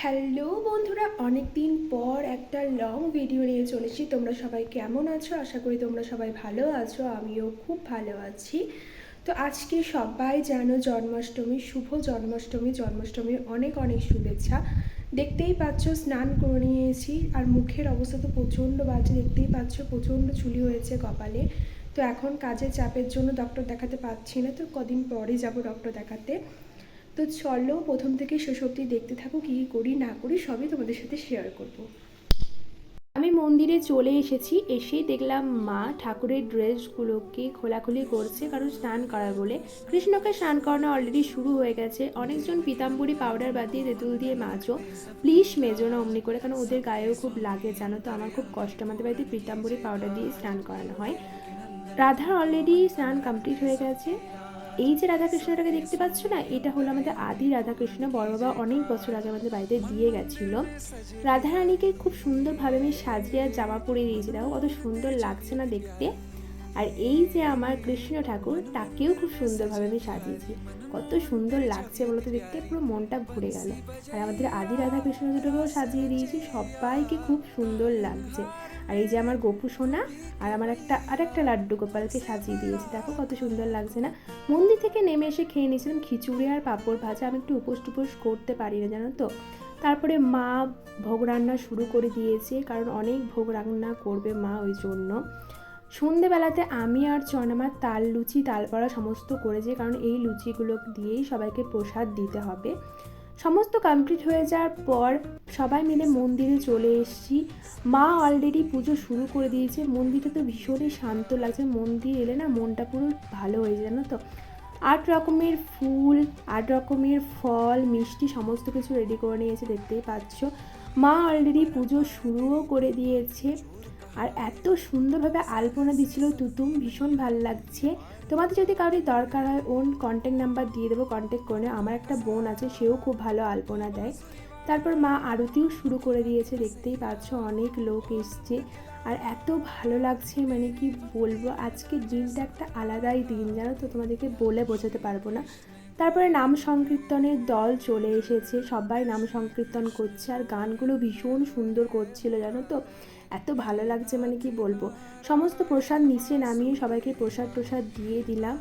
Hello বন্ধুরা, অনেক দিন পর একটা লং ভিডিও নিয়ে চলেছি। তোমরা সবাই কেমন আছো? আশা করি তোমরা সবাই ভালো আছো, আমিও খুব ভালো আছি। তো আজকে সবাই জানো জন্মাষ্টমী, শুভ জন্মাষ্টমী। জন্মাষ্টমীর অনেক অনেক শুভেচ্ছা। দেখতেই পাচ্ছ স্নান করে নিয়েছি, আর মুখের অবস্থা তো প্রচণ্ড বাজে, দেখতেই পাচ্ছ প্রচণ্ড চুলি হয়েছে কপালে। তো এখন কাজের চাপের জন্য ডক্টর দেখাতে পারছি না, তো কদিন পরে যাব ডক্টর দেখাতে। তো চলো প্রথম থেকে শেষ অবধি দেখতে থাকো, কী করি না করি সবই তোমাদের সাথে শেয়ার করব। আমি মন্দিরে চলে এসেছি, এসেই দেখলাম মা ঠাকুরের ড্রেসগুলোকে খোলাখুলি করছে, কারণ স্নান করার বলে। কৃষ্ণকে স্নান করানো অলরেডি শুরু হয়ে গেছে। অনেকজন পিতাম্বরী পাউডার বাদ দিয়ে তেঁতুল দিয়ে মাজো, প্লিজ মেজো না অমনি করে, কারণ ওদের গায়েও খুব লাগে জানো তো। আমার খুব কষ্ট, আমাদের বাড়িতে পিতাম্বরী পাউডার দিয়ে স্নান করানো হয়। রাধার অলরেডি স্নান কমপ্লিট হয়ে গেছে। এই যে রাধাকৃষ্ণটাকে দেখতে পাচ্ছ না, এটা হলো আমাদের আদি রাধাকৃষ্ণ। বড় বাবা অনেক বছর আগে আমাদের বাড়িতে দিয়ে গেছিল। রাধারানীকে খুব সুন্দরভাবে আমি সাজিয়ে আর জামা পরে দিয়েছি, দেখো কত সুন্দর লাগছে না দেখতে। আর এই যে আমার কৃষ্ণ ঠাকুর, তাকেও খুব সুন্দরভাবে আমি সাজিয়েছি। কত সুন্দর লাগছে বলো তো দেখতে, পুরো মনটা ভরে গেল। আর আমাদের আদি রাধাকৃষ্ণ দুটোকেও সাজিয়ে দিয়েছি, সবাইকে খুব সুন্দর লাগছে। আর এই যে আমার গোপু সোনা আর আমার আরেকটা লাড্ডু গোপালকে সাজিয়ে দিয়েছি, দেখো কত সুন্দর লাগছে না। মন্দির থেকে নেমে এসে খেয়ে নিয়েছিলাম খিচুড়ি আর পাঁপড় ভাজা। আমি একটু উপোস টুপোস করতে পারি না জানো তো। তারপরে মা ভোগ রান্না শুরু করে দিয়েছে, কারণ অনেক ভোগ রান্না করবে মা, ওই জন্য। সন্ধেবেলাতে আমি আর চনামা তাল লুচি তাল বড়া সমস্ত করেছি, কারণ এই লুচিগুলো দিয়েই সবাইকে প্রসাদ দিতে হবে। সমস্ত কমপ্লিট হয়ে যাওয়ার পর সবাই মিলে মন্দিরে চলে এসেছি। মা অলরেডি পুজো শুরু করে দিয়েছে। মন্দিরটা তো ভীষণই শান্ত লাগছে, মন্দির এলে না মনটা পুরো ভালো হয়ে যায় জানো তো। 8 রকমের ফুল, 8 রকমের ফল, মিষ্টি সমস্ত কিছু রেডি করে নিয়েছে, দেখতেই পাচ্ছ। মা অলরেডি পুজো শুরুও করে দিয়েছে। আর এত সুন্দরভাবে আলপনা দিচ্ছিল তুতুম, ভীষণ ভালো লাগছে। তোমাদের যদি কারোর দরকার হয় ওন কন্ট্যাক্ট নাম্বার দিয়ে দেবো, কন্ট্যাক্ট করে নেও। আমার একটা বোন আছে, সেও খুব ভালো আলপনা দেয়। তারপর মা আরতিও শুরু করে দিয়েছে, দেখতেই পাচ্ছ অনেক লোক এসছে। আর এত ভালো লাগছে মানে কি বলবো, আজকের দিনটা একটা আলাদাই দিন জানো তো, তোমাদেরকে বলে বোঝাতে পারবো না। তারপরে নাম সংকীর্তনের দল চলে এসেছে, সবাই নাম সংকীর্তন করছে, আর গানগুলো ভীষণ সুন্দর করছিল জানো তো। এত ভালো লাগছে মানে কি বলবো। সমস্ত প্রসাদ নিচে নামিয়ে সবাইকে প্রসাদ দিয়ে দিলাম।